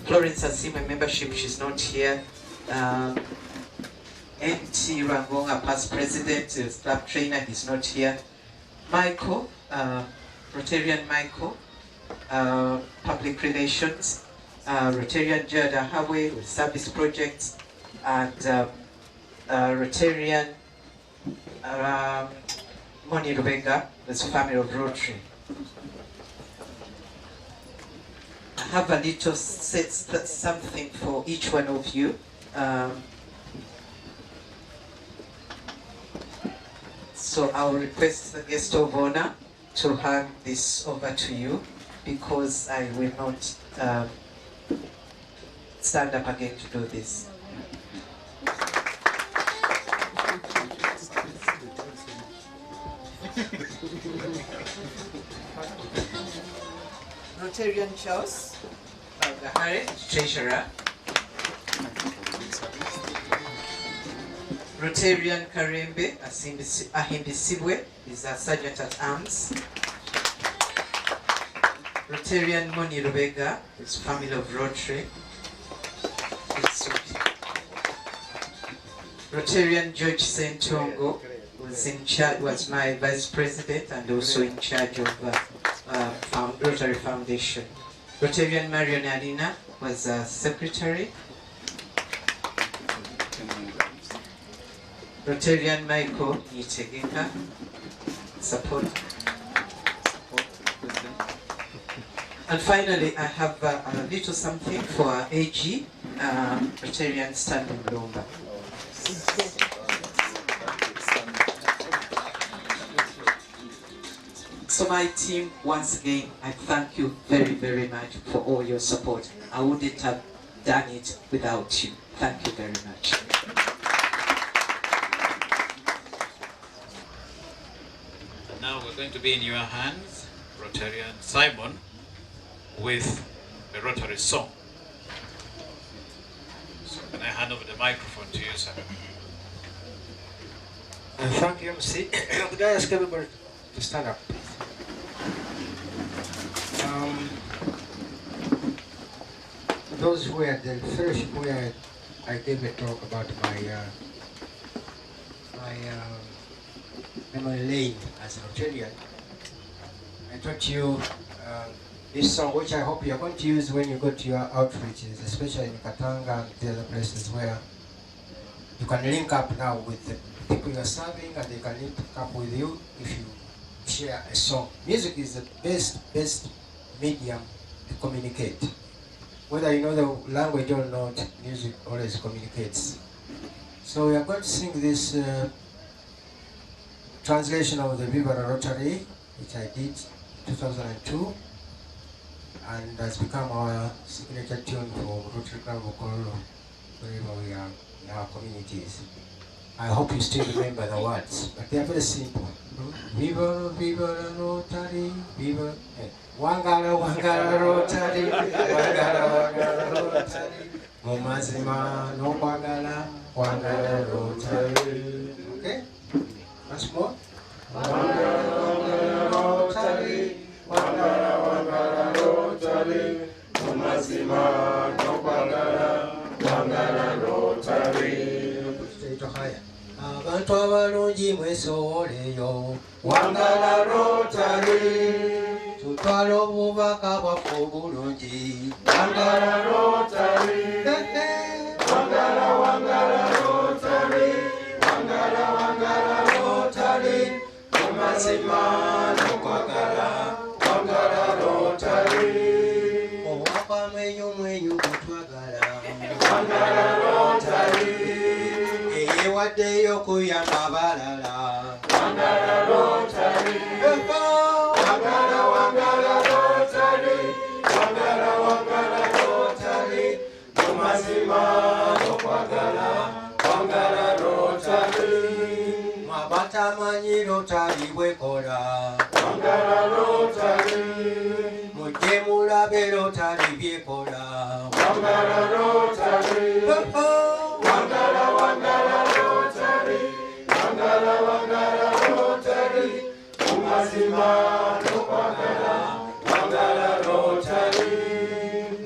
Florence Asimwe membership, she's not here. NT Rangonga, past president, club trainer, he's not here. Michael, Rotarian Michael, public relations, Rotarian Jada Hawe with service projects, and Rotarian Moni Rubenga with family of Rotary. I have a little something for each one of you. So I'll request the guest of honor to hand this over to you, because I will not stand up again to do this. Rotarian Charles Gahare, Treasurer. Rotarian Karembe Ahimbisibwe is a Sergeant at Arms. Rotarian Moni Rubega is family of Rotary. Rotarian George Sentongo was my Vice President and also in charge of Rotary Foundation. Rotarian Marion Alina was Secretary. Rotarian Michael Nitegeka, support. And finally, I have a little something for our AG, Rotarian Stanley Mlomba. So my team, once again, I thank you very, very much for all your support. I wouldn't have done it without you. Thank you very much. Now we're going to be in your hands, Rotarian Simon, with a Rotary song. So can I hand over the microphone to you, sir? Thank you, MC. Could I ask everybody to stand up? Those who were at the fellowship where I gave a talk about my memory lane as a Rotarian, I taught you this song, which I hope you're going to use when you go to your outreaches, especially in Katanga and the other places where you can link up now with the people you're serving, and they can link up with you if you share a song. Music is the best medium to communicate. Whether you know the language or not, music always communicates. So we are going to sing this translation of the Viva la Rotary, which I did in 2002, and has become our signature tune for Rotary Club of Kololo, wherever we are in our communities. I hope you still remember the words, but they are very simple. Viva, viva la Rotary, viva. Wangala, wangala Rotary, wangala, wangala Rotary. Mumazima, no wangala, wangala Rotary. Okay? Once more. Wangala, wangala Rotary, wangala, wangala Rotary. Mumazima, no wangala, wangala Rotary. Abantu abalungi mwesowoleyo, wangala Rotary. Tutwala obubaka bwaffe obulungi, wangala Rotary. Wangala, wangala Rotary, wangala, wangala Rotary. Mumazima n'okwagala, wangala Rotary. Owaka mwenyu mwenyu gutwagala, wangala Rotary. Eyewaddeyo kuyamba abalala, wangala Rotary. Wangala, wangala Rotary, wangala, wangala Rotary. Mumazima n'okwagala, wangala Rotary. Mwabatamanyi Rotary bwekola, wangala Rotary. Mujje mulabe Rotary byekola, wangala Rotary. Wangala, wangala Rotary, wangala, wangala Rotary. Mumazima n'okwagala, wangala Rotary.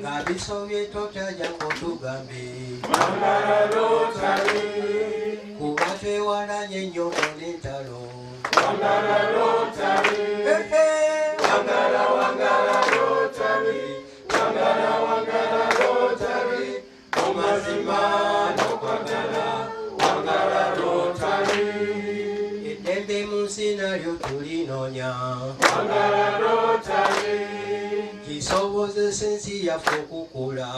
Nga bisobye totya jangu tugambe Wangala Rotary, kuba twewalanye ennyo n'entalo Wangala Rotary, Wangala Wangala Rotary, Wangala Rotary, omazima n'okwagala, Wangala Rotary, eddembe mu nsi nalyo tulinoonya Wangala Rotary, kisobozesa ensi yaffe okukula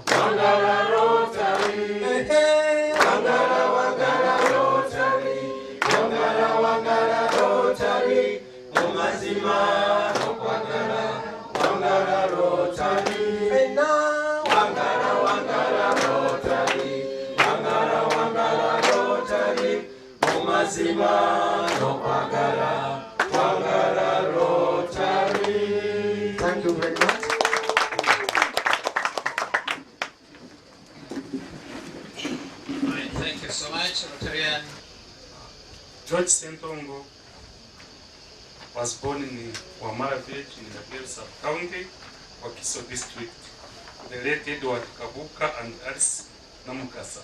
Wangala Rotary, Wangala Rotary, Wangala Rotary, omazima n'okwagala, Wangala Rotary, fenna Wangala Rotary, Wangala Rotary, omazima n'okwagala, Wangala Rotary. Thank you very much. Right, thank you so much, Rotarian. George Sentongo was born in Wamara village in Nagero sub-county, Wakiso district, the late Edward Kabuka and Alice Namukasa.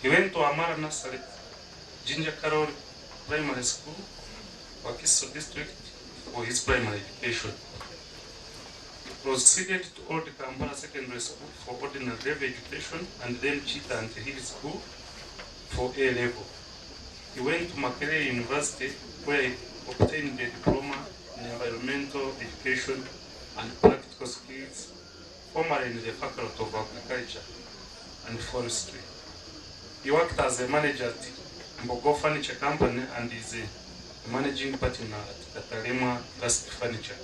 He went to Wamara Nursery, Ginger Carroll Primary School, Wakiso district, for his primary education. He proceeded to Old Kampala Secondary School for ordinary level education and then Chita and Hill School for A level. He went to Makerere University where he obtained a diploma in environmental education and practical skills, formerly in the Faculty of Agriculture and Forestry. He worked as a manager at Mbogo Furniture Company and is a managing partner at Katalema Plastic Furniture,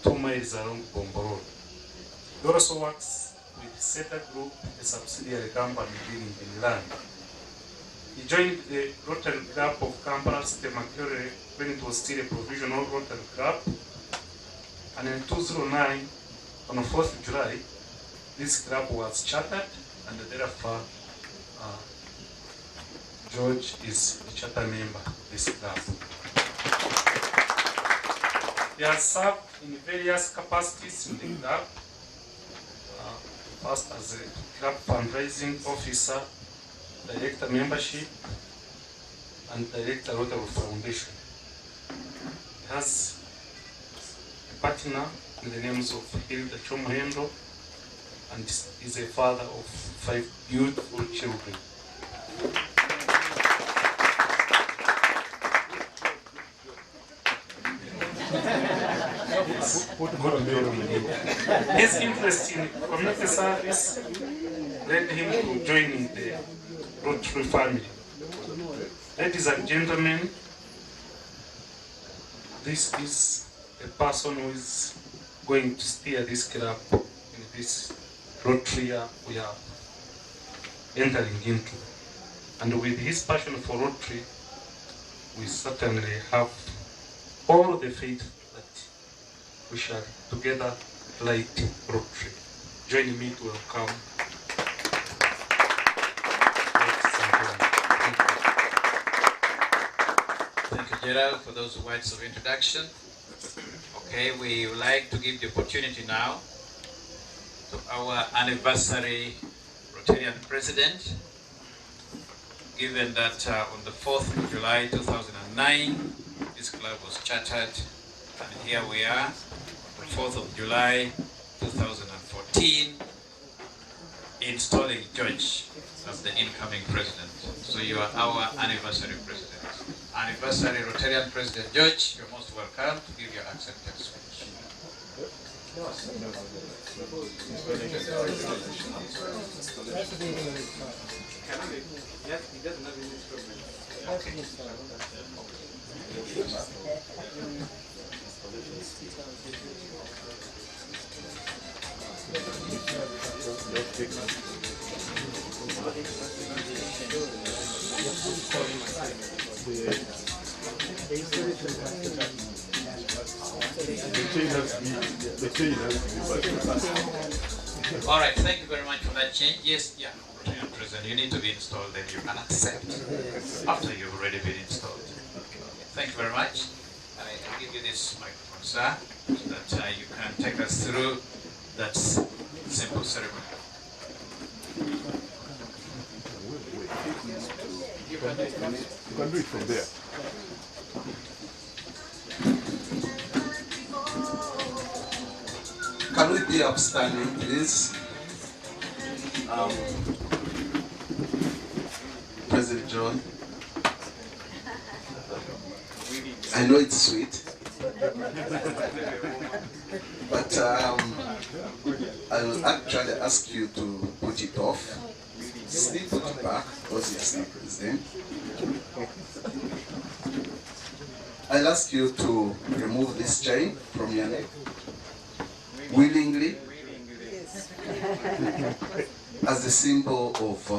2 miles along Bombo Road. He also works with SETA Group, a subsidiary company dealing in land. He joined the Rotary Club of Kampala City-Makerere when it was still a provisional Rotary Club. And in 2009, on the 4th of July, this club was chartered, and therefore George is the charter member of this club. He has served in various capacities in the club, first as a club fundraising officer, director membership, and director Rotary Foundation. He has a partner in the names of Hilda Chomuhendo and is a father of 5 beautiful children. His interest in community service led him to joining the Rotary family. Ladies and gentlemen, this is a person who is going to steer this club in this Rotary we are entering into. And with his passion for Rotary, we certainly have all the faith that we shall together light Rotary. Join me to welcome. Thank you, Gerald, for those words of introduction. Okay, we would like to give the opportunity now to our anniversary Rotarian president, given that on the 4th of July 2009, this club was chartered, and here we are, on the 4th of July 2014, installing George as the incoming president. So you are our anniversary president. Anniversary Rotarian President George, you're most welcome to give your acceptance speech. All right, thank you very much for that change. Yes, yeah, Rotarian President, you need to be installed, then you can accept after you've already been installed. Thank you very much. I give you this microphone, sir, so that you can take us through that simple ceremony. You can do it from there. Can we be upstanding, please? President John, I know it's sweet, but I will actually ask you to put it off. Still put it back, because you're still president. I'll ask you to remove this chain from your neck, willingly, as a symbol of,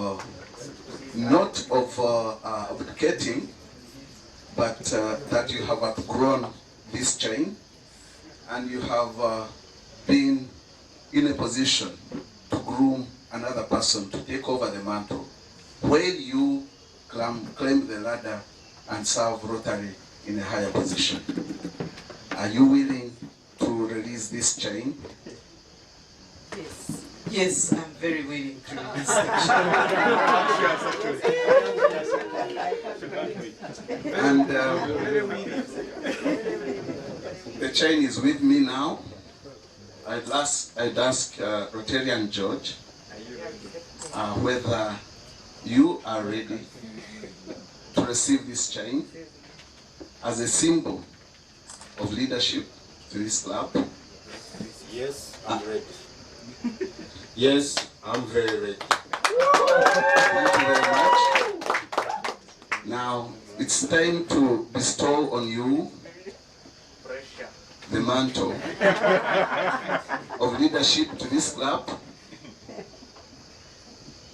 not of abdicating, but that you have outgrown this chain, and you have been in a position to groom another person to take over the mantle, while you climb the ladder and serve Rotary in a higher position. Are you willing to release this chain? Yes. Yes, I'm very willing to release the chain. And the chain is with me now. I'd ask Rotarian George whether you are ready to receive this chain as a symbol of leadership to this club. Yes, I'm ready. Yes, I'm very ready. Thank you very much. Now, it's time to bestow on you the mantle of leadership to this club,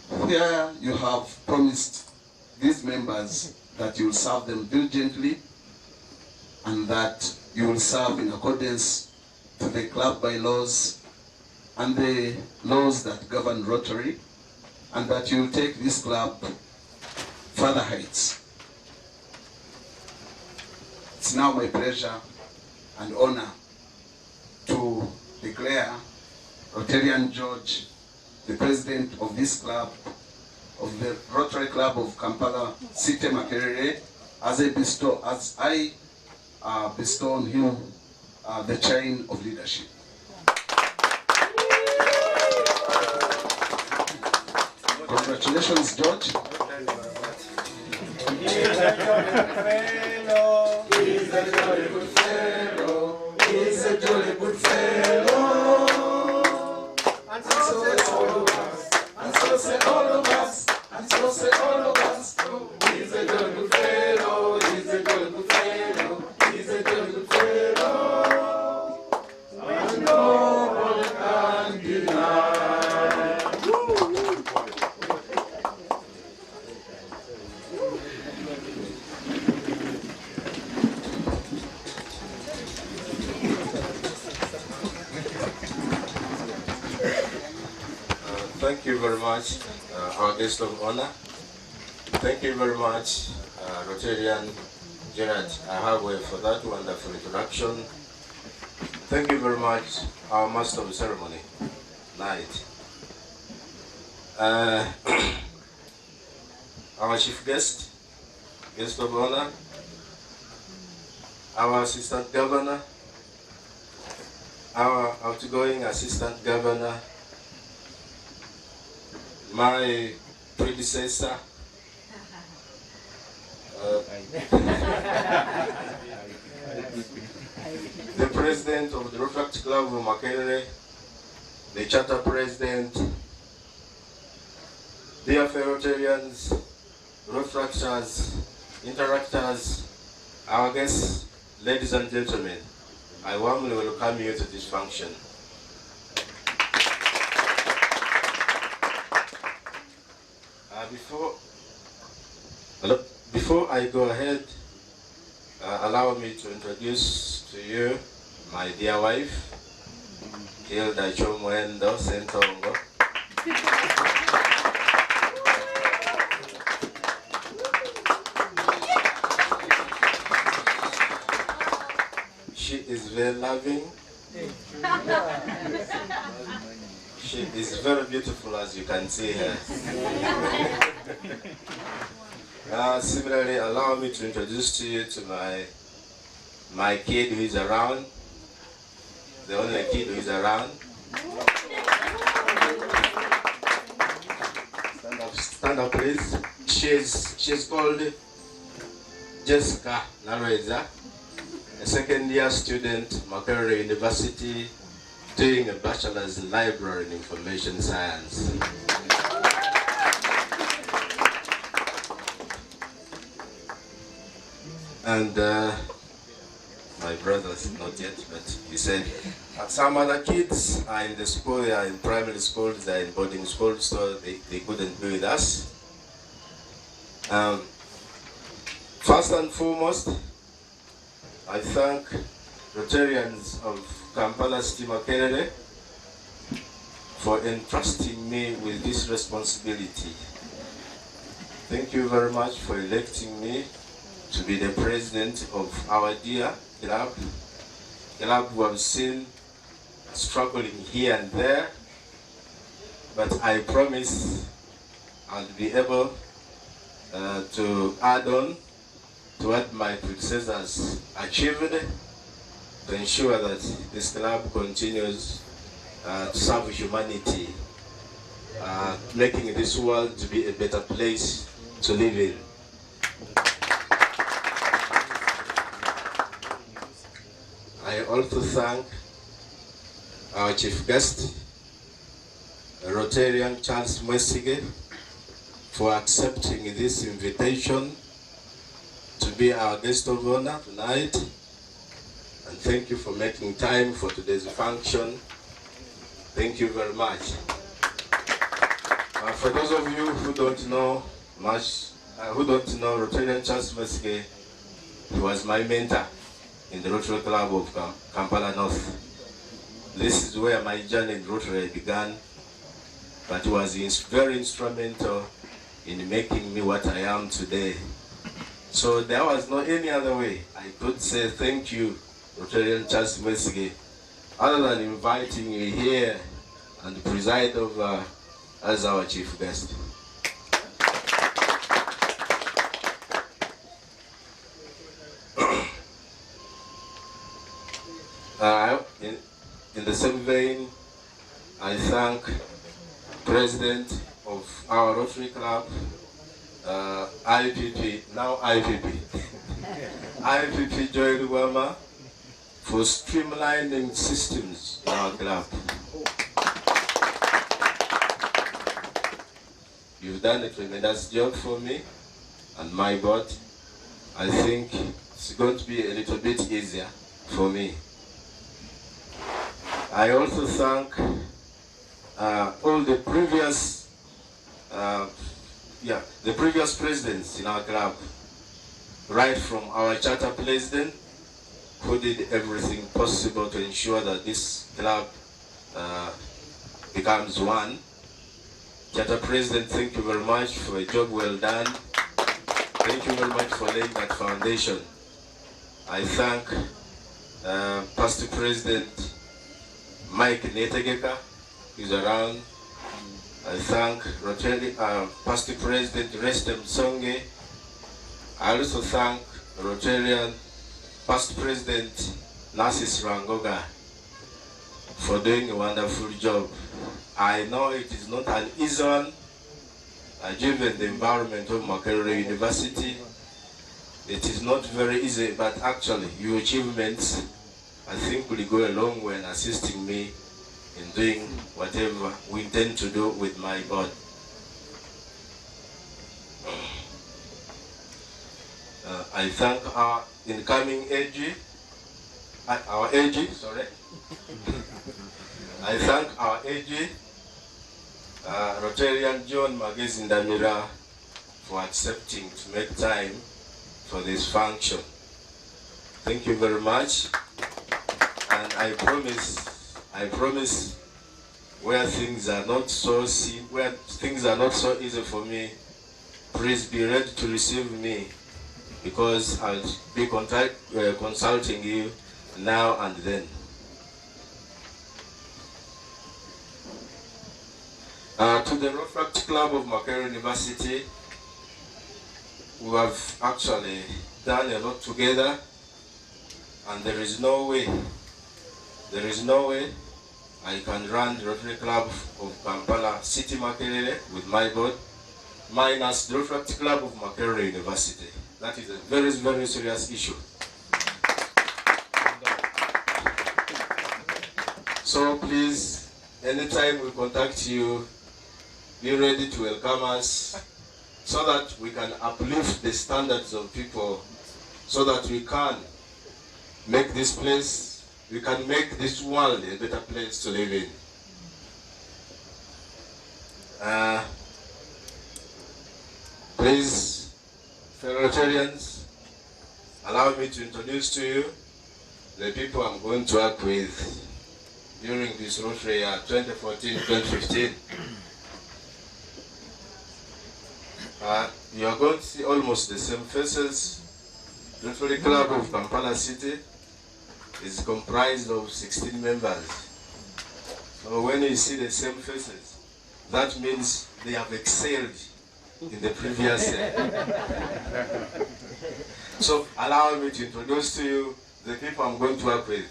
where you have promised these members that you will serve them diligently and that you will serve in accordance to the club bylaws and the laws that govern Rotary, and that you will take this club further heights. It's now my pleasure and honor to declare Rotarian George the president of this club, of the Rotary Club of Kampala, City-Makerere, as I bestow on him the chain of leadership. Congratulations, George. He's a jolly good fellow. He's a jolly good fellow. And so say all of us. And so say all of us. And so say all of us. He's a jolly good fellow. He's a jolly good fellow. He's a jolly good fellow. And no one can deny. Thank you very much, our guest of honor. Thank you very much, Rotarian Gerard Ahagwe, for that wonderful introduction. Thank you very much, our master of the ceremony, Knight. Our chief guest of honor, our assistant governor, our outgoing assistant governor, my predecessor, the president of the Rotary Club of Makerere, the charter president, dear fellow Rotarians, Rotaractors, interactors, our guests, ladies and gentlemen, I warmly welcome you to this function. Before I go ahead, allow me to introduce to you my dear wife, Hilda Chomwendo Sentongo. She is very loving, She is very beautiful, as you can see her. Similarly, allow me to introduce to you to my kid who is around, the only kid who is around. Stand up, please. She's called Jessica Nareza, a second-year student, Makerere University, doing a bachelor's in library and information science. And my brother's not yet, but he said some other kids are in the school, they are in primary school, they are in boarding school, so they couldn't be with us. First and foremost, I thank Rotarians of Kampala City-Makerere for entrusting me with this responsibility. Thank you very much for electing me to be the president of our dear club. Club we have seen struggling here and there, but I promise I'll be able to add on to what my predecessors achieved to ensure that this club continues to serve humanity, making this world to be a better place to live in. I also thank our chief guest, Rotarian Charles Mwesige, for accepting this invitation to be our guest of honor tonight. And thank you for making time for today's function. Thank you very much. For those of you who don't know Rotarian Charles Mwesige, he was my mentor in the Rotary Club of Kampala North. This is where my journey in Rotary began, but he was very instrumental in making me what I am today. So there was no any other way I could say thank you, Rotarian Charles Mwesige, other than inviting you here and preside over as our chief guest. In the same vein, I thank President of our Rotary Club, IPP, now IPP, IPP Joy Luwama, for streamlining systems in our club. You've done a tremendous job for me and my board. I think it's going to be a little bit easier for me. I also thank all the previous presidents in our club, right from our charter president, who did everything possible to ensure that this club becomes one. Charter president, thank you very much for a job well done. Thank you very much for laying that foundation. I thank past president Mike Netegeka, who's around. I thank Rotary past president Restem Songe. I also thank Rotarian past president Narcis Rangoga for doing a wonderful job. I know it is not an easy one, given the environment of Makerere University. It is not very easy, but actually your achievements, I think, will go a long way in assisting me in doing whatever we intend to do with my board. I thank our incoming AG, our AG, sorry. I thank our AG, Rotarian John Magazindamira, for accepting to make time for this function. Thank you very much. And I promise where things are not so easy for me, please be ready to receive me, because I'll be consulting you now and then. to the Rotary Club of Makerere University, we have actually done a lot together, and there is no way I can run the Rotary Club of Kampala City-Makerere with my board, minus the Rotary Club of Makerere University. That is a very, very serious issue. So please, anytime we contact you, be ready to welcome us so that we can uplift the standards of people, so that we can make this place, we can make this world a better place to live in. Please, fellow Rotarians, allow me to introduce to you the people I'm going to work with during this Rotary year 2014-2015. You are going to see almost the same faces. The Rotary Club of Kampala City is comprised of 16 members. So when you see the same faces, that means they have excelled in the previous year. So allow me to introduce to you the people I'm going to work with.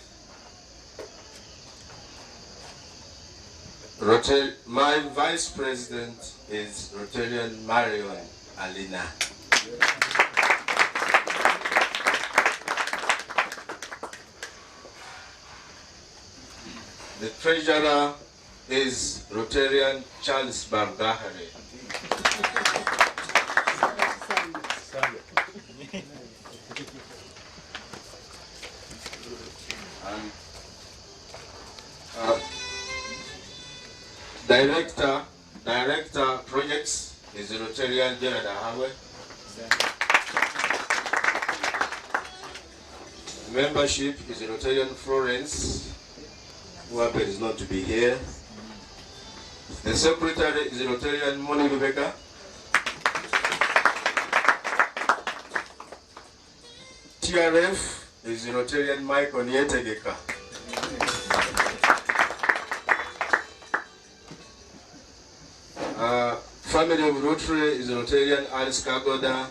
My vice president is Rotarian Marion Alina. The treasurer is Rotarian Charles Bargahare. Director projects is Rotarian Gerard Ahawe. Membership is Rotarian Florence, who happens not to be here. The secretary is Rotarian Moni Rebecca. TRF is Rotarian Mike Onyetageka. Family of Rotary is Rotarian Alice Kagoda.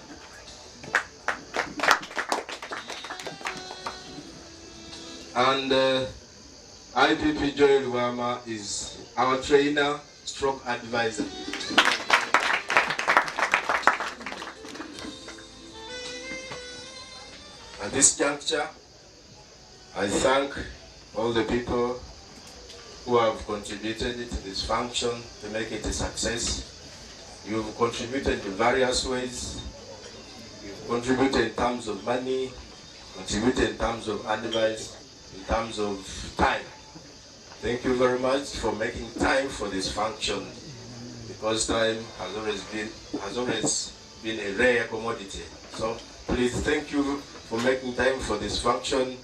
And IPP Joy Luama is our trainer, stroke advisor. At this juncture, I thank all the people who have contributed to this function to make it a success. You've contributed in various ways. You've contributed in terms of money, contributed in terms of advice, in terms of time. Thank you very much for making time for this function, because time has always been a rare commodity. So please, thank you for making time for this function.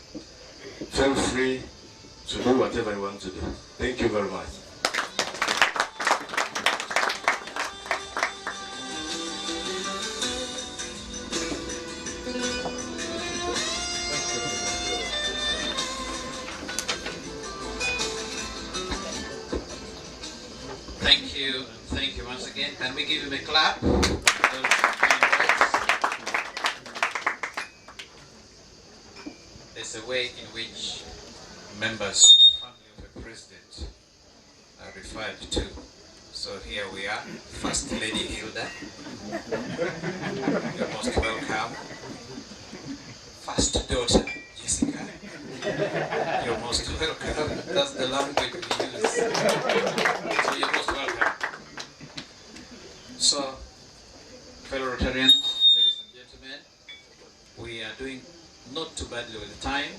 Feel free to do whatever you want to do. Thank you very much. Thank you once again. Can we give him a clap? There's a way in which members of the family of a president are referred to. So here we are, First Lady Hilda. You're most welcome. First daughter, Jessica. You're most welcome. That's the language we use. So you're most welcome. So, fellow Rotarians, ladies and gentlemen, we are doing not too badly with the time.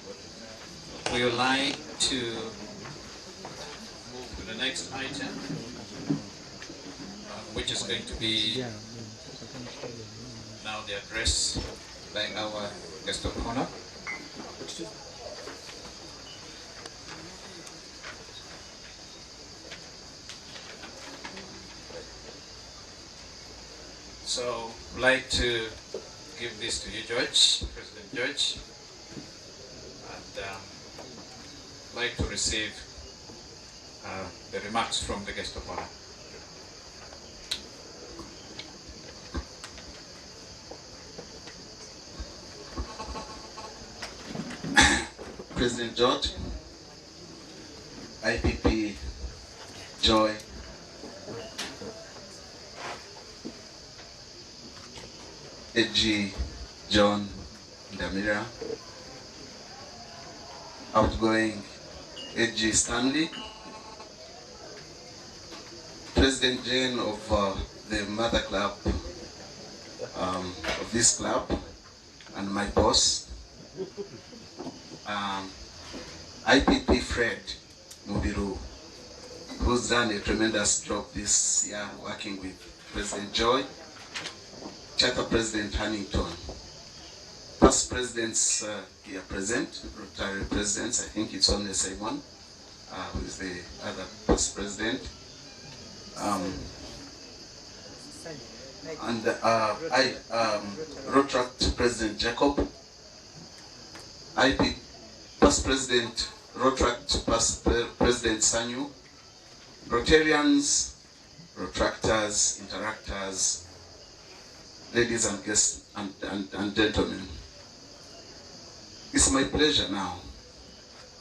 We would like to move to the next item, which is going to be now the address by our guest of honor. So, I'd like to give this to you, George, President George, and I'd like to receive the remarks from the guest of honor. President George, IPP Joy, AG John Ndamira, outgoing AG Stanley, President Jane of the mother club of this club, and my boss, IPP Fred Mubiru, who's done a tremendous job this year working with President Joy, Charter President Huntington, past presidents here present, Rotary presidents, I think it's only the same one, who is the other past president. And Rotary President Jacob, IP past President Rotary past President Sanyu, Rotarians, Rotractors, Interactors, ladies and guests and gentlemen. It's my pleasure now,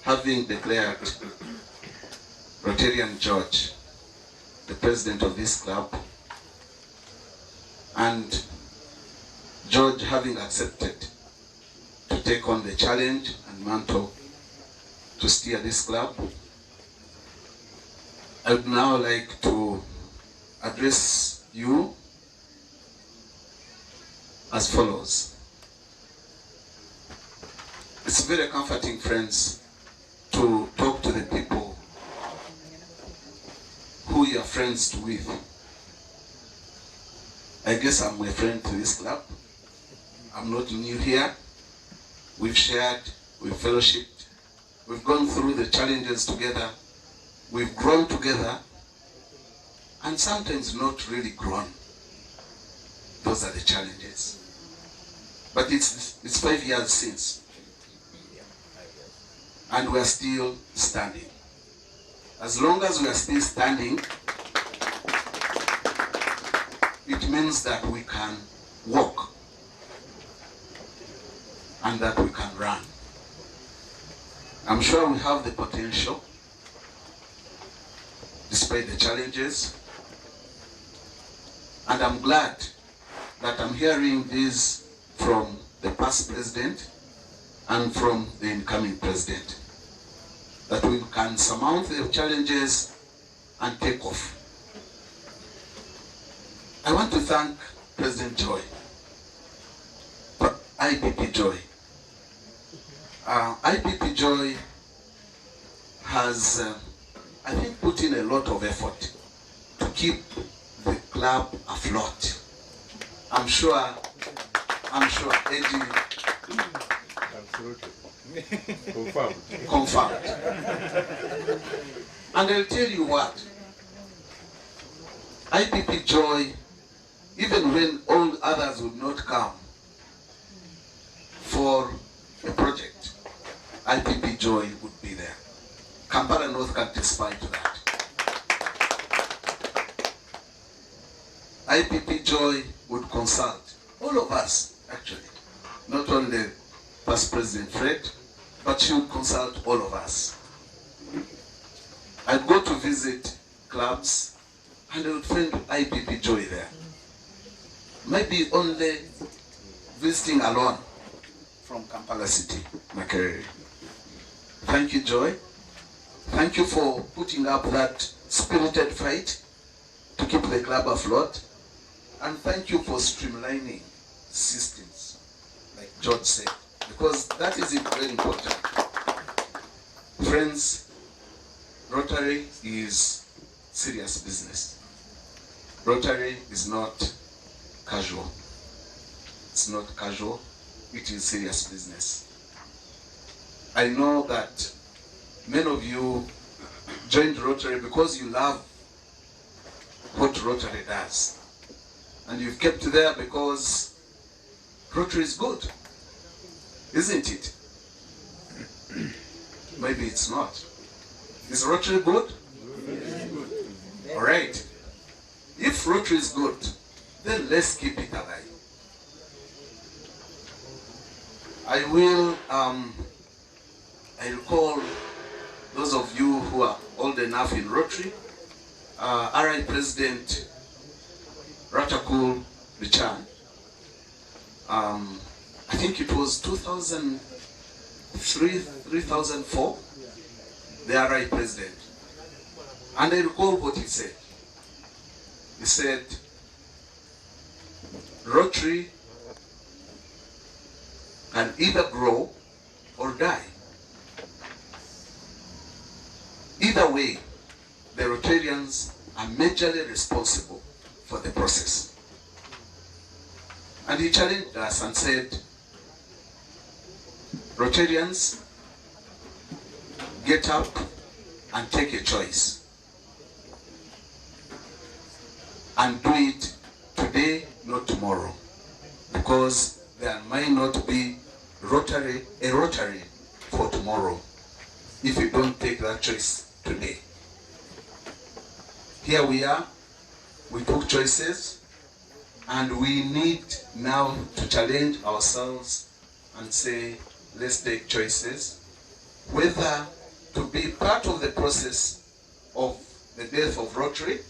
having declared Rotarian George the president of this club, and George having accepted to take on the challenge and mantle to steer this club, I would now like to address you as follows. It's very comforting, friends, to talk to the people who you are friends with. I guess I'm a friend to this club. I'm not new here. We've shared, we've fellowshipped, we've gone through the challenges together, we've grown together, and sometimes not really grown. Those are the challenges. But it's 5 years since, and we're still standing. As long as we are still standing, it means that we can walk and that we can run. I'm sure we have the potential, despite the challenges, and I'm glad that I'm hearing this from the past president and from the incoming president, that we can surmount the challenges and take off. I want to thank President Joy, IPP Joy. IPP Joy has, I think, put in a lot of effort to keep the club afloat. I'm sure, Eddie. Confirmed. And I'll tell you what, IPP Joy, even when all others would not come for a project, IPP Joy would be there. Kampala North can testify to that. IPP Joy would consult all of us, actually, not only past President Fred, but she would consult all of us. I'd go to visit clubs and I would find IPP Joy there. Maybe only visiting alone from Kampala City-Makerere. Thank you, Joy. Thank you for putting up that spirited fight to keep the club afloat. And thank you for streamlining systems, like George said, because that is very important. Friends, Rotary is serious business. Rotary is not casual. It's not casual, it is serious business. I know that many of you joined Rotary because you love what Rotary does. And you've kept there because Rotary is good, isn't it? Maybe it's not. Is Rotary good? All right. If Rotary is good, then let's keep it alive. I I recall those of you who are old enough in Rotary, RI President Ratakul Bichan. I think it was 2003, 2004, the RI President. And I recall what he said. He said, Rotary can either grow or die. Either way, the Rotarians are majorly responsible for the process. And he challenged us and said, Rotarians, get up and take a choice. And do it today, not tomorrow. Because there might not be a Rotary for tomorrow if you don't take that choice today. Here we are, we took choices, and we need now to challenge ourselves and say, let's take choices, whether to be part of the process of the death of Rotary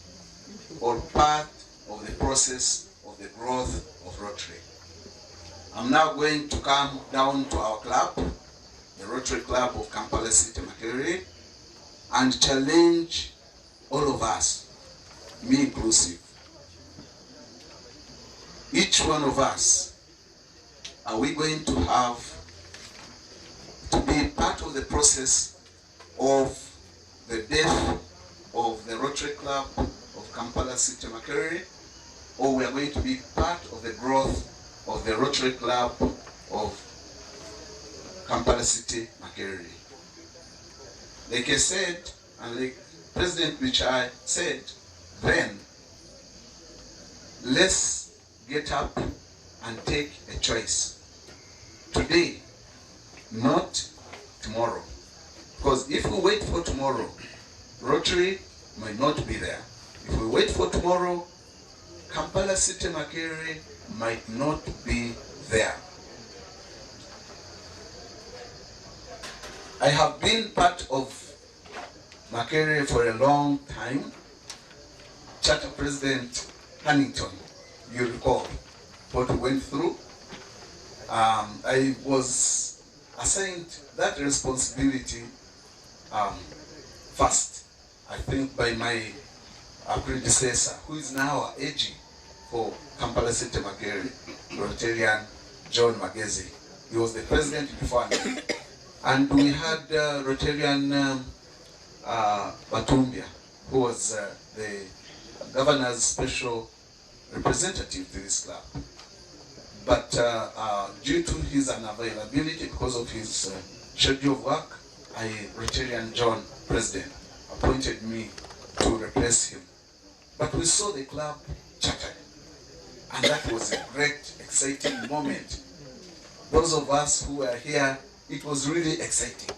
or part of the process of the growth of Rotary. I'm now going to come down to our club, the Rotary Club of Kampala City-Makerere, and challenge all of us, me inclusive. Each one of us, are we going to have to be part of the process of the death of the Rotary Club of Kampala City-Makerere, or we are going to be part of the growth of the Rotary Club of Kampala City-Makerere? Like I said, and like President Bichai said, then let's get up and take a choice. Today, not tomorrow. Because if we wait for tomorrow, Rotary might not be there. If we wait for tomorrow, Kampala City-Makerere might not be there. I have been part of Makerere for a long time. Charter President Hannington, you recall what we went through. I was assigned that responsibility first, I think, by my predecessor, who is now AG for Kampala City-Makerere, Rotarian John Magezi. He was the president before me. And we had Rotarian Batumbia, who was the governor's special representative to this club. But due to his unavailability, because of his schedule of work, Rotarian John, president, appointed me to replace him. But we saw the club chartered, and that was a great, exciting moment. Those of us who were here, it was really exciting.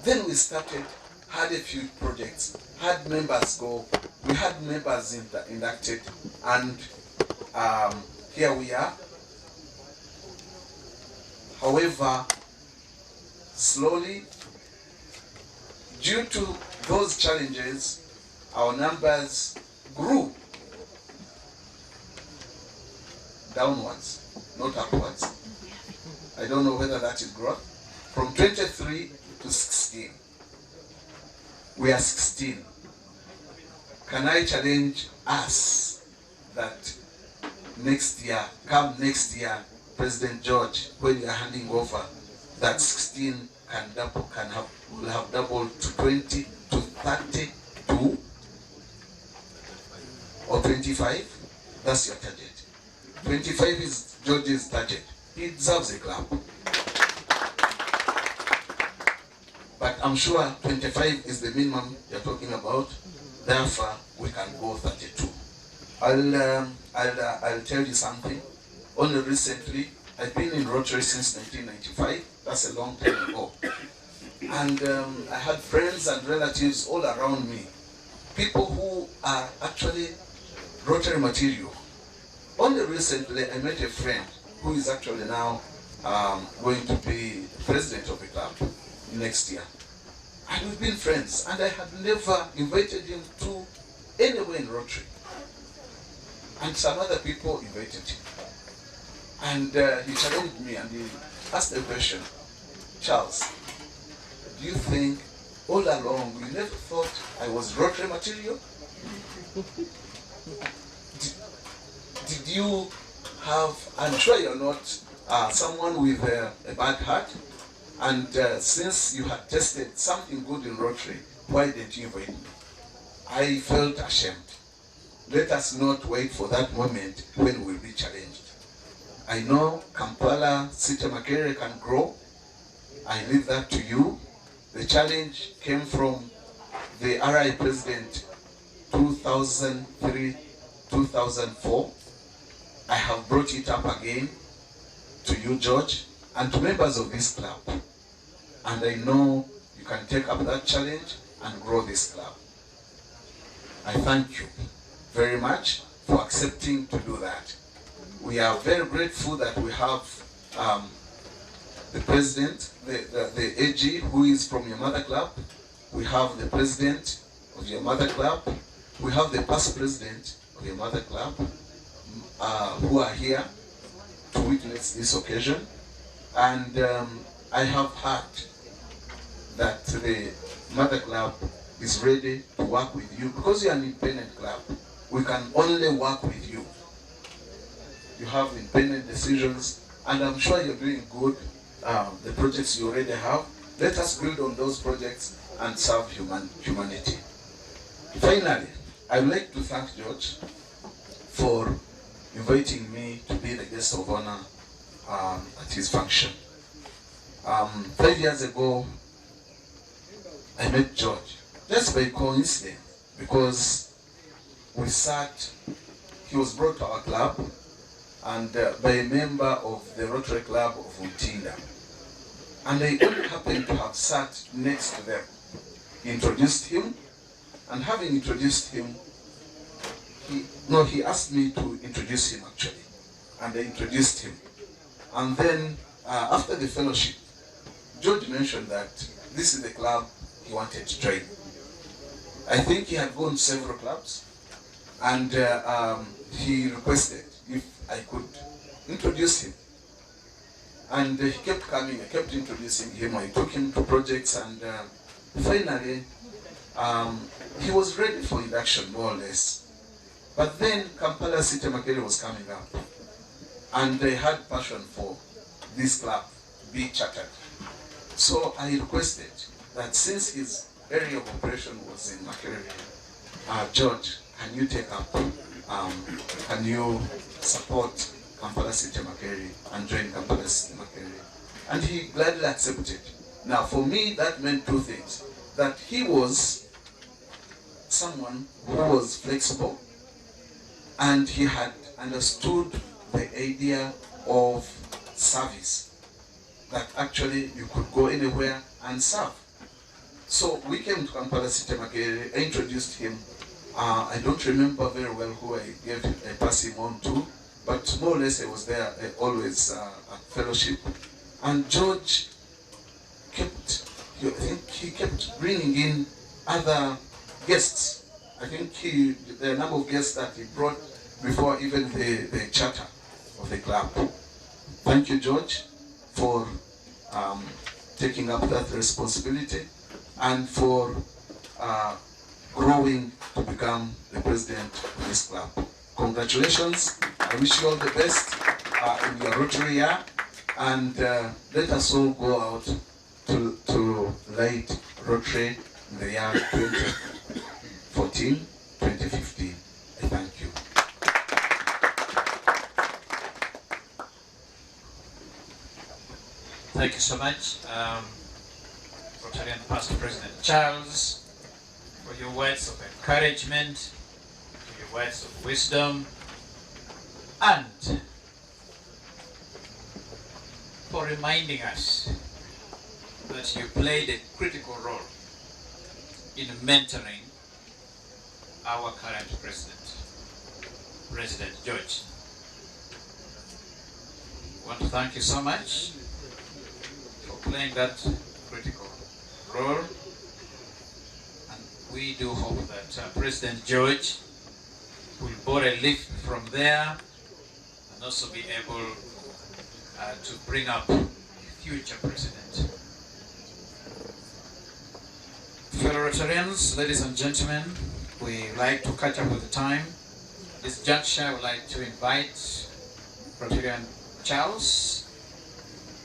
Then we started, had a few projects, had members go, we had members inducted, and here we are. However, slowly, due to those challenges, our numbers grew downwards, not upwards. I don't know whether that is growth. From 23 to 16. We are 16. Can I challenge us that next year, come next year, President George, when you are handing over, that 16 will have doubled to 20, to 32, or 25? That's your target. 25 is George's target. He deserves a clap. But I'm sure 25 is the minimum you're talking about. Therefore, we can go 32. I'll tell you something. Only recently, I've been in Rotary since 1995. That's a long time ago. And I had friends and relatives all around me. People who are actually Rotary material. Only recently, I met a friend who is actually now going to be president of the club. next year. And we've been friends, and I had never invited him to anywhere in Rotary. And some other people invited him. And he challenged me and he asked the question, Charles, do you think all along you never thought I was Rotary material? Did you have, I'm sure you're not someone with a bad heart, and since you had tested something good in Rotary, why didn't you invite me? I felt ashamed. Let us not wait for that moment when we'll be challenged. I know Kampala, City-Makerere can grow. I leave that to you. The challenge came from the RI president 2003, 2004. I have brought it up again to you, George, and to members of this club. And I know you can take up that challenge and grow this club. I thank you very much for accepting to do that. We are very grateful that we have the president, the AG, who is from your mother club. We have the president of your mother club. We have the past president of your mother club who are here to witness this occasion. And I have heard that the mother club is ready to work with you. Because you're an independent club, we can only work with you. You have independent decisions, and I'm sure you're doing good. The projects you already have, let us build on those projects and serve humanity. Finally, I would like to thank George for inviting me to be the guest of honor at his function. 5 years ago, I met George just by coincidence, because we sat, he was brought to our club, and by a member of the Rotary Club of Mutinda. And I only happened to have sat next to them. He introduced him, and having introduced him, he asked me to introduce him actually. And I introduced him. And then after the fellowship, George mentioned that this is the club he wanted to join. I think he had gone to several clubs, and he requested if I could introduce him. And he kept coming, I kept introducing him, I took him to projects, and finally, he was ready for induction, more or less. But then Kampala City-Makerere was coming up, and they had passion for this club to be chartered. So I requested that since his area of operation was in Makerere, George, can you take up, can you support Kampala City-Makerere and join Kampala City-Makerere? And he gladly accepted. Now for me, that meant two things. That he was someone who was flexible, and he had understood the idea of service, that actually you could go anywhere and serve. So we came to Kampala City-Makerere. I introduced him. I don't remember very well who I passed him on to, but more or less I was there always at fellowship. And George kept, I think he kept bringing in other guests. I think the number of guests that he brought before even the charter of the club. Thank you, George, for taking up that responsibility and for growing to become the president of this club. Congratulations. I wish you all the best in your Rotary year, and let us all go out to light Rotary in the year 2014, 2015. I thank you. Thank you so much, Rotarian Past President Charles, for your words of encouragement, for your words of wisdom, and for reminding us that you played a critical role in mentoring our current president, President George. I want to thank you so much for playing that critical role. And we do hope that President George will borrow a lift from there and also be able to bring up a future president. Fellow Rotarians, ladies and gentlemen, we like to catch up with the time. This juncture, I would like to invite Rotarian Charles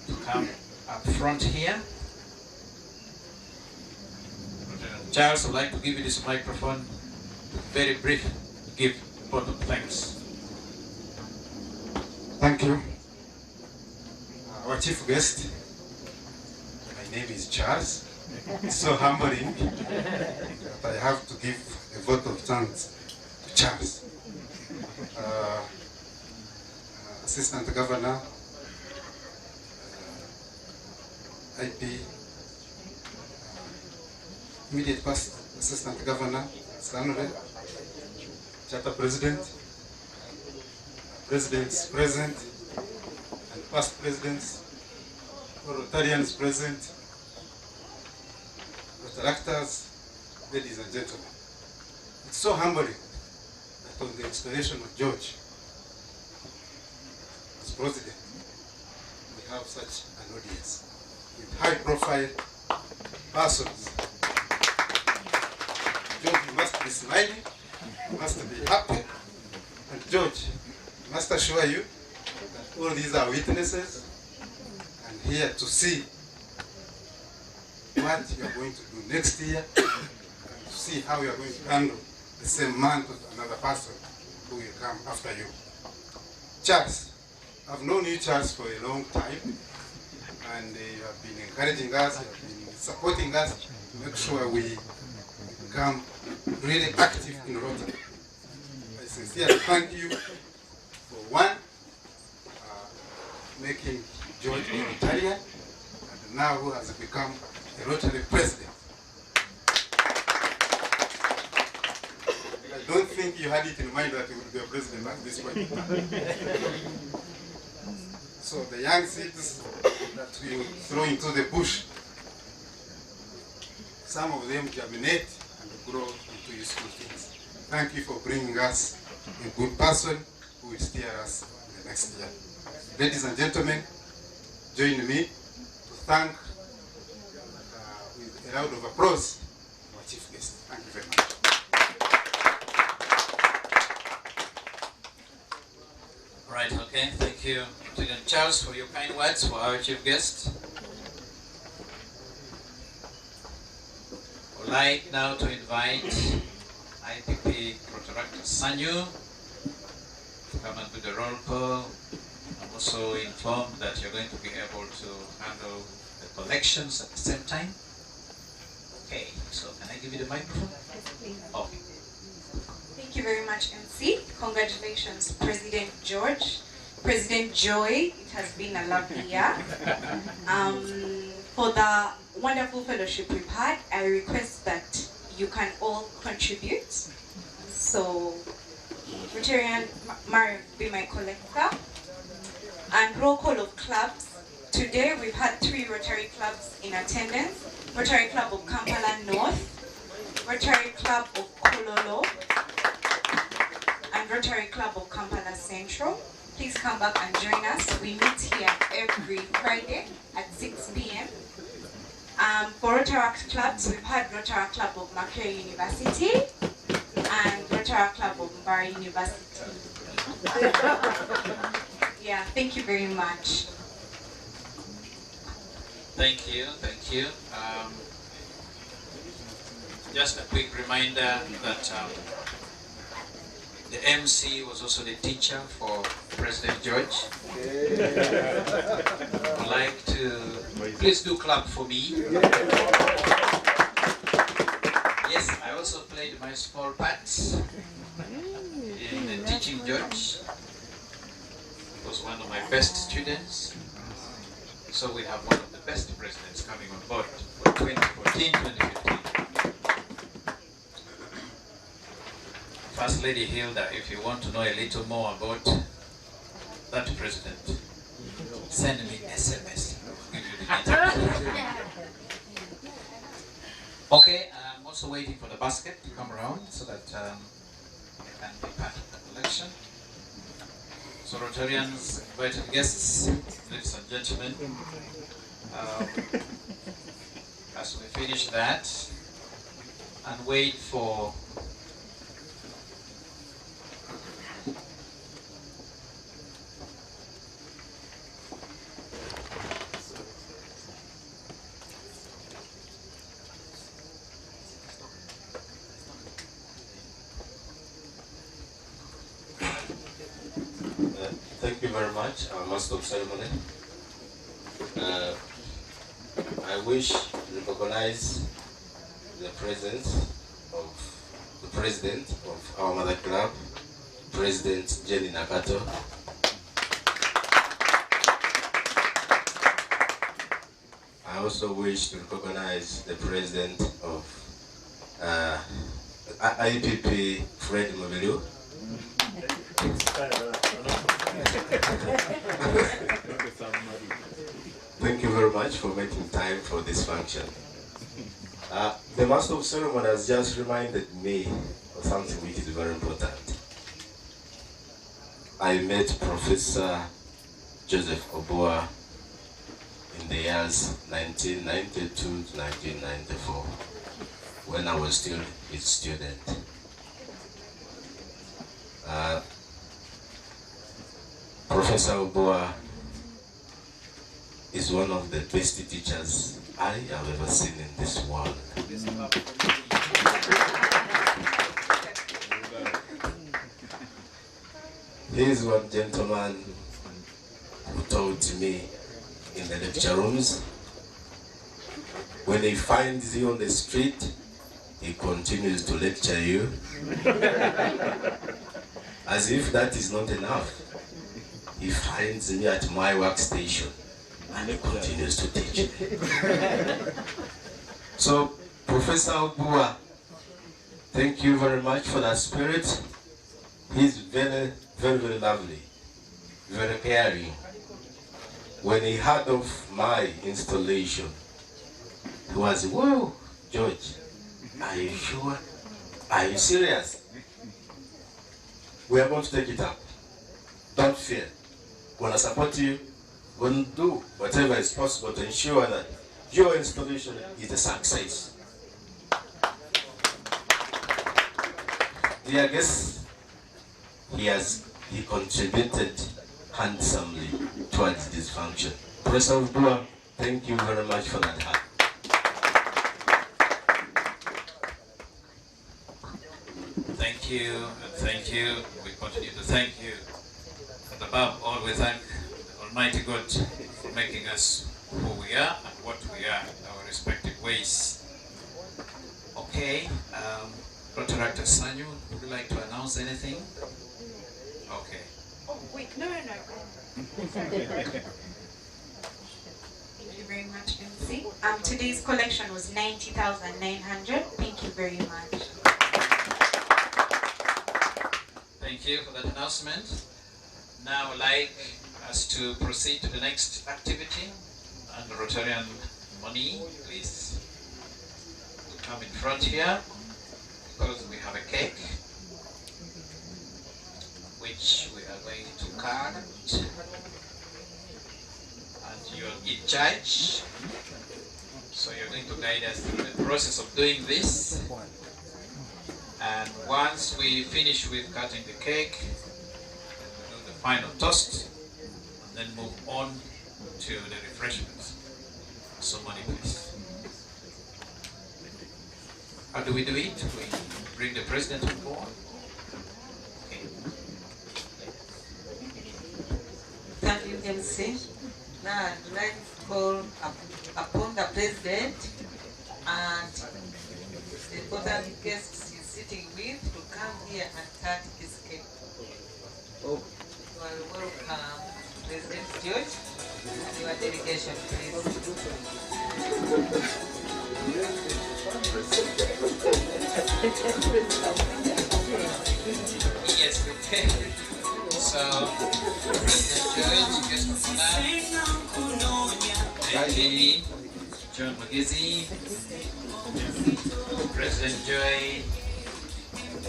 to come up front here. Rotarian Charles, I would like to give you this microphone to very brief give vote of thanks. Thank you. Our chief guest, my name is Charles. It's so humbling that I have to give a vote of thanks to Charles. Assistant Governor, IP, immediate past Assistant Governor, Stanley, Charter President, Presidents present, and past presidents, Rotarians present, Rotaractors, ladies and gentlemen. It's so humbling that on the installation of George as president, we have such an audience with high-profile persons. George, you must be smiling, you must be happy, and George, I must assure you that all these are witnesses and here to see what you are going to do next year and to see how you are going to handle the same man to another person who will come after you. Charles, I've known you, Charles, for a long time, and you have been encouraging us, you have been supporting us to make sure we become really active in Rotary. I sincerely thank you for one, making George a Rotarian, and now who has become a Rotary president. I don't think you had it in mind that you would be a president at this point. So the young seeds that we throw into the bush, some of them germinate and grow into useful things. Thank you for bringing us a good person who will steer us in the next year. Ladies and gentlemen, join me to thank with a round of applause our chief guest. Thank you very much. Right, okay, thank you, President Charles, for your kind words for our chief guest. I would like now to invite IPP Protractor Sanyu to come and do the roll call. I'm also informed that you're going to be able to handle the collections at the same time. Okay, so can I give you the microphone? Yes, please. Okay. Thank you very much, MC. Congratulations, President George. President Joy, it has been a lovely year. For the wonderful fellowship we've had, I request that you can all contribute. So, Rotarian Mario be my collector. And roll call of clubs. Today we've had 3 Rotary clubs in attendance. Rotary Club of Kampala North, Rotary Club of Kololo, and Rotary Club of Kampala Central. Please come back and join us. We meet here every Friday at 6 p.m. For Rotaract clubs, we've had Rotaract Club of Makerere University and Rotaract Club of Mbari University. Yeah, thank you very much. Thank you, thank you. Just a quick reminder that the MC was also the teacher for President George. I'd like to, please do clap for me. Yes, I also played my small parts in teaching George. He was one of my best students. So we have one of the best presidents coming on board for 2014-2015. First Lady Hilda, if you want to know a little more about that president, send me SMS. I'll give you the details. Okay, I'm also waiting for the basket to come around so that I can be part of the collection. So Rotarians, invited guests, ladies and gentlemen, as we finish that and wait for thank you very much, our Master of Ceremony. I wish to recognize the presence of the President of our mother club, President Jenny Nakato. I also wish to recognize the President of IPP, Fred Mobilu. Thank you very much for making time for this function. The Master of Ceremony has just reminded me of something which is very important. I met Professor Joseph Oboa in the years 1992 to 1994 when I was still his student. Professor Oboa is one of the best teachers I have ever seen in this world. He is one gentleman who taught me in the lecture rooms. When he finds you on the street, he continues to lecture you. As if that is not enough, he finds me at my workstation and he continues to teach me. So, Professor Obua, thank you very much for that spirit. He's very, very, very lovely, very caring. When he heard of my installation, he was, whoa, George, are you sure? Are you serious? We are going to take it up. Don't fear. We're going to support you. We're going to do whatever is possible to ensure that your installation is a success. Dear guests, he contributed handsomely towards this function. Professor Obua, thank you very much for that help. thank you and thank you. We continue to thank you. And above all, we thank Almighty God for making us who we are and what we are in our respective ways. Okay, Rotary Sanyu, would you like to announce anything? Okay. Oh, wait, no. Thank you very much, MC. Today's collection was 90,900. Thank you very much. Thank you for that announcement. Now I'd like us to proceed to the next activity. And the Rotarian money, please come in front here because we have a cake which we are going to cut, and you're in charge. So you're going to guide us through the process of doing this. And once we finish with cutting the cake, we'll do the final toast and then move on to the refreshments. So money, please. How do we do it? We bring the president on board. Okay. Thank you, MC. Now I'd like to call upon the president and the important guests he's sitting with to come here and cut his cake. Oh. You are welcome, President George, and your delegation, please. Yes, okay. So, President George, guest of honor, Lady John Magezi, President Joy,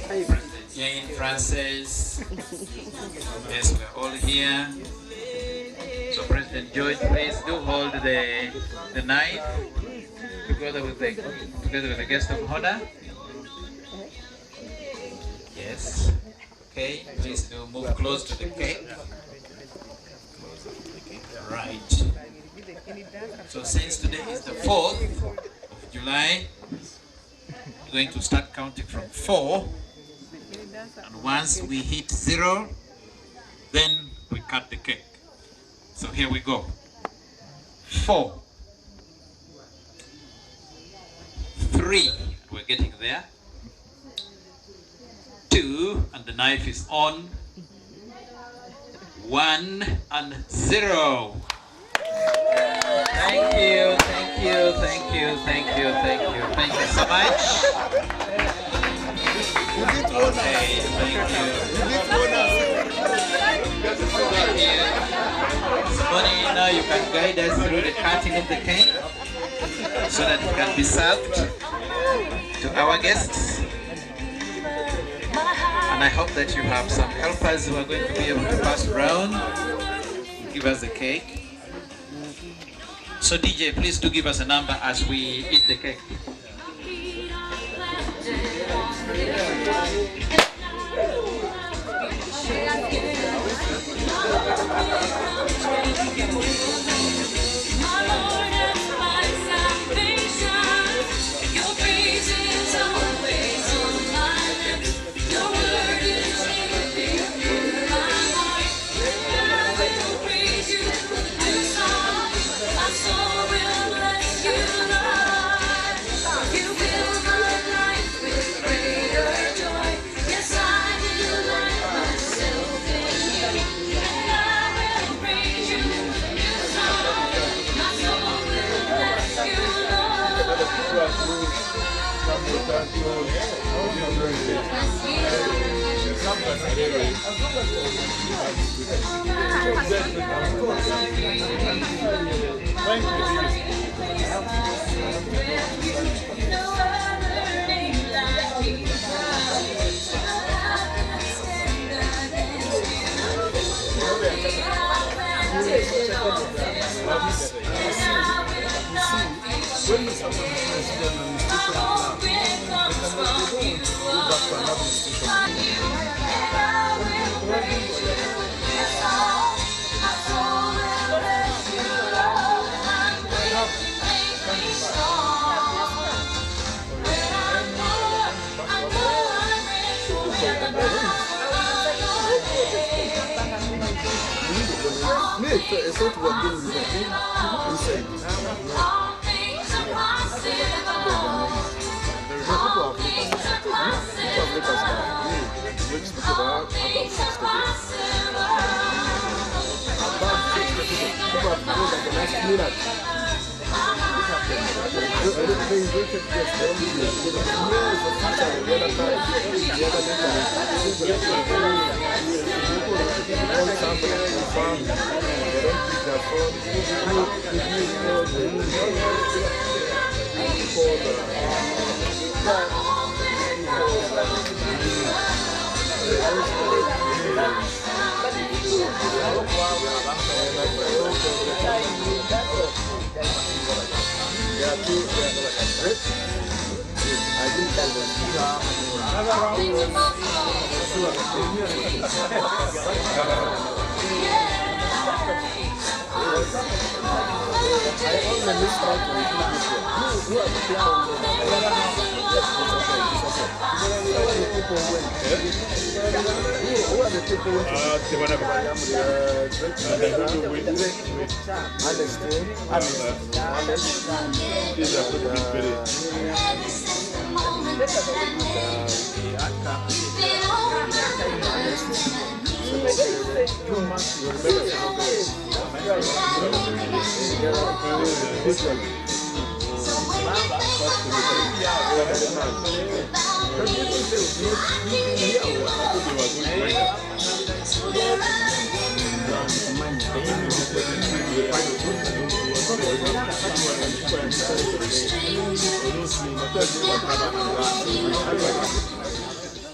President Jane Francis. Yes, we're all here. So President George, please do hold the knife together with the guest of honor. Yes. Okay, please do move close to the cake. Right. So since today is the 4th of July, we're going to start counting from 4. And once we hit 0, then we cut the cake. So here we go. 4, 3, we're getting there. 2, and the knife is on. 1 and 0. Thank you, thank you, thank you, thank you, thank you, thank you so much. Okay, thank you. Bonnie, now you can guide us through the cutting of the cake so that it can be served to our guests. And I hope that you have some helpers who are going to be able to pass around, give us the cake. So DJ, please do give us a number as we eat the cake.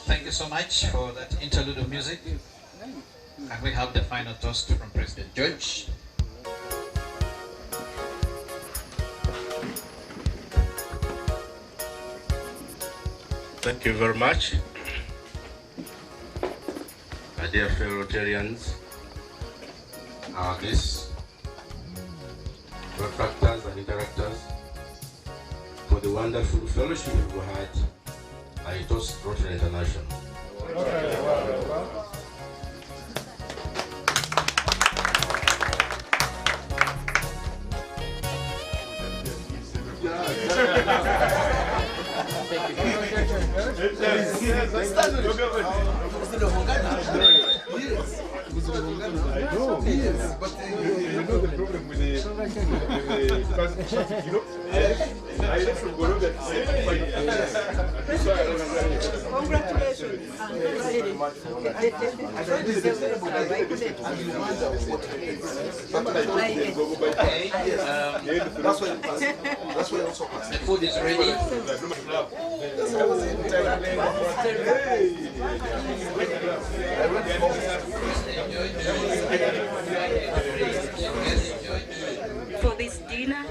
Thank you so much for that interlude of music. Can we have the final toast from President George? Thank you very much. My dear fellow Rotarians, our guests, contractors and interactors, for the wonderful fellowship we had, I toast Rotary International. I know. Yes, but you know the problem with the you know, I live from Goroga. Congratulations. That's why also the food is ready. For this dinner,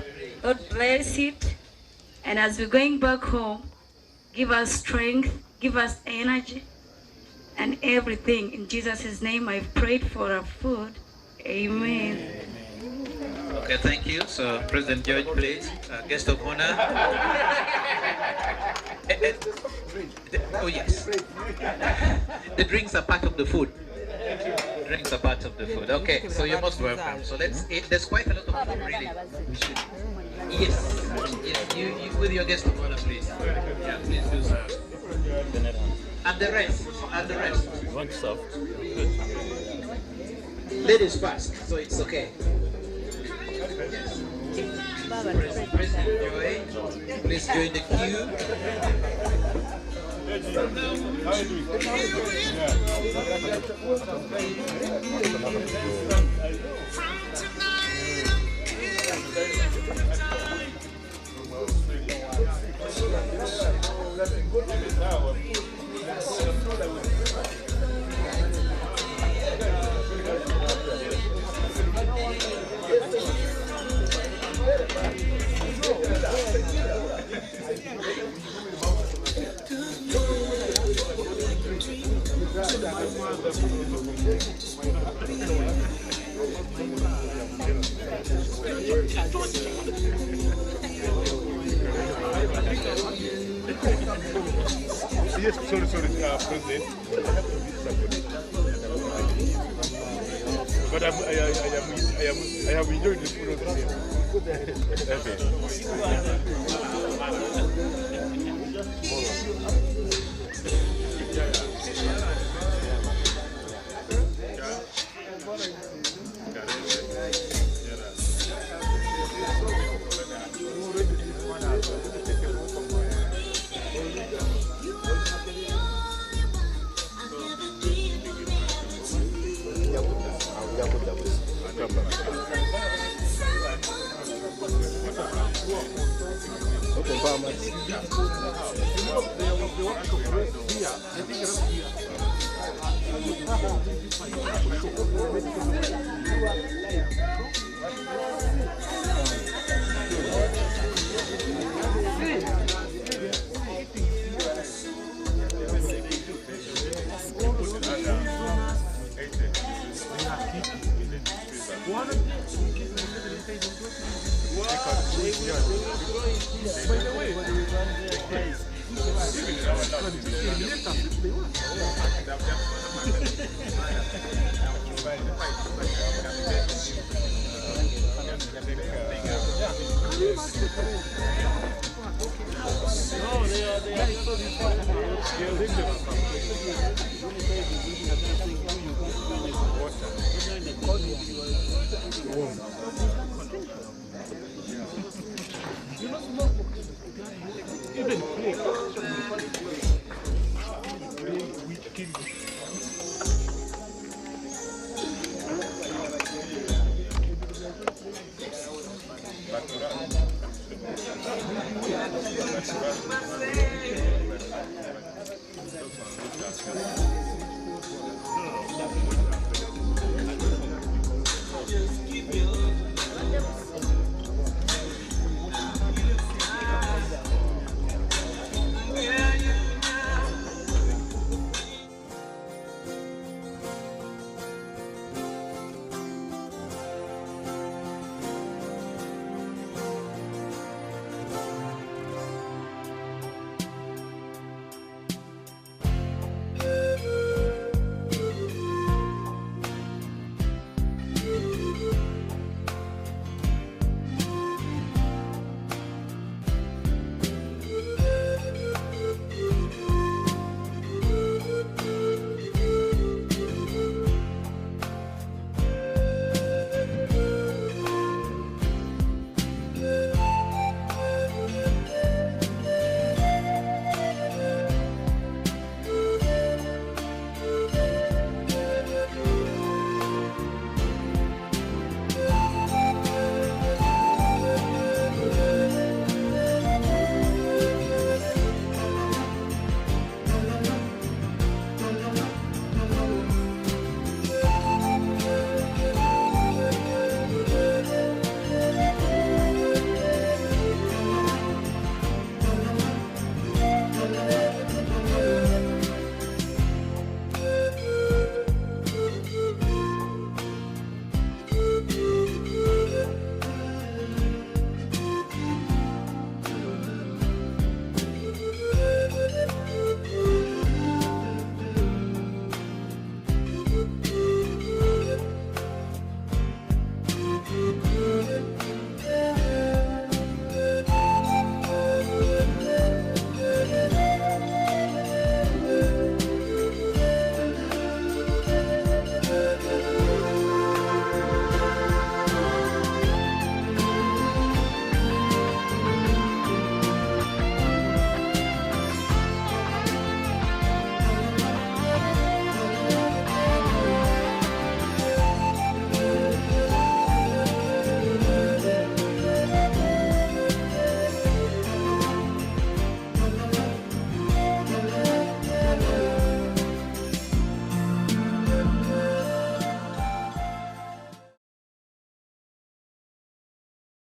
Lord bless it, and as we're going back home, give us strength, give us energy, and everything. In Jesus' name, I've prayed for our food. Amen. Okay, thank you. So, President George, please, guest of honor. Oh yes, the drinks are part of the food. Drinks are part of the food. Okay, so you're most welcome. So let's eat. There's quite a lot of food, really. Yes, yes. You with your guest of honor, please. Yeah, please do so. And the rest. And the rest. You want stuff? Ladies first, so it's okay. President Joy, please join the queue. Yes, sorry, President. But I have enjoyed this food over here. No, they are